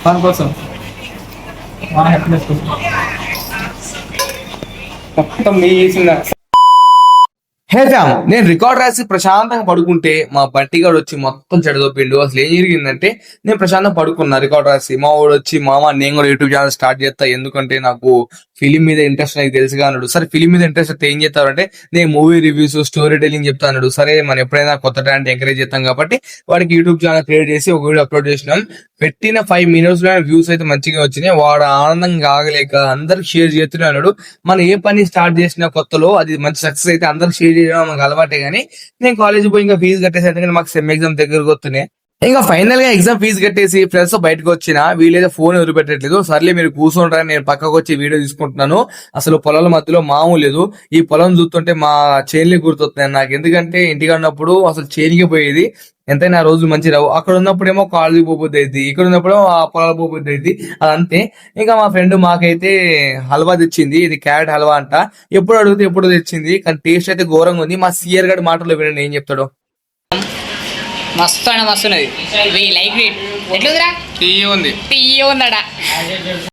Fun కోసం మన happiness కోసం మొత్తం మీ చేసిన. హే ఫ్యామ్, నేను రికార్డ్ రాసి ప్రశాంతంగా పడుకుంటే మా బట్టిగాడు వచ్చి మొత్తం చెడదొప్పిండు. అసలు ఏం జరిగిందంటే, నేను ప్రశాంతంగా పడుకున్నా రికార్డ్ రాసి. మా వాడు వచ్చి, మామ నేను కూడా యూట్యూబ్ ఛానల్ స్టార్ట్ చేస్తా, ఎందుకంటే నాకు ఫిలిం మీద ఇంట్రెస్ట్ నాకు తెలుసుగా అన్నాడు. సరే ఫిలిం మీద ఇంట్రెస్ట్ అయితే ఏం చేస్తారంటే, నేను మూవీ రివ్యూస్ స్టోరీ టెలింగ్ చెప్తా అన్నాడు. సరే మనం ఎప్పుడైనా కొత్త టాలెంట్ ఎంకరేజ్ చేస్తాం కాబట్టి వాడికి యూట్యూబ్ ఛానల్ క్రియేట్ చేసి ఒక వీడియో అప్లోడ్ చేసినాం. పెట్టిన 5 minutes లో వ్యూస్ అయితే మంచిగా వచ్చినాయి. వాడు ఆనందం కాగలేక అందరికి షేర్ చేస్తూనే అన్నాడు. మనం ఏ పని స్టార్ట్ చేసిన కొత్తలో అది మంచి సక్సెస్ అయితే అందరికి షేర్ చేయడం మనకు అలవాటే. కానీ నేను కాలేజ్ పోయి ఇంకా ఫీజు కట్టేసి, ఎందుకంటే మాకు సెమ్ ఎగ్జామ్ దగ్గరకు వస్తున్నాయి. ఇంకా ఫైనల్ గా ఎగ్జామ్ ఫీజు కట్టేసి ఫ్రెండ్స్ తో బయటకు వచ్చిన, వీళ్ళైతే ఫోన్ వదిలిపెట్టట్లేదు. సర్లే మీరు కూర్చుంటారని నేను పక్కకు వచ్చి వీడియో తీసుకుంటున్నాను. అసలు పొలాల మధ్యలో మామూలు లేదు. ఈ పొలం చూస్తుంటే మా చేన్లే గుర్తొస్తున్నాయి నాకు. ఎందుకంటే ఇంటికి ఉన్నప్పుడు అసలు చేనికి పోయేది, ఎంతైనా ఆ రోజులు మంచి రావు. అక్కడ ఉన్నప్పుడేమో కాలేజీ పోబుద్ది అయింది, ఇక్కడ ఉన్నప్పుడేమో ఆ పొలాలు పోబుద్ది అయింది. అదంతే. ఇంకా మా ఫ్రెండ్ మాకైతే హల్వా తెచ్చింది. ఇది క్యారెట్ హల్వా అంట. ఎప్పుడు అడిగితే ఎప్పుడు తెచ్చింది, కానీ టేస్ట్ అయితే ఘోరంగా ఉంది. మా సిఆర్ గడి మాటల్లో వినండి ఏం చెప్తాడు. మస్తు అని మస్తున్నది. లైక్ ఎట్లుందిరా? తీయ ఉంది. తీయ ఉందడా.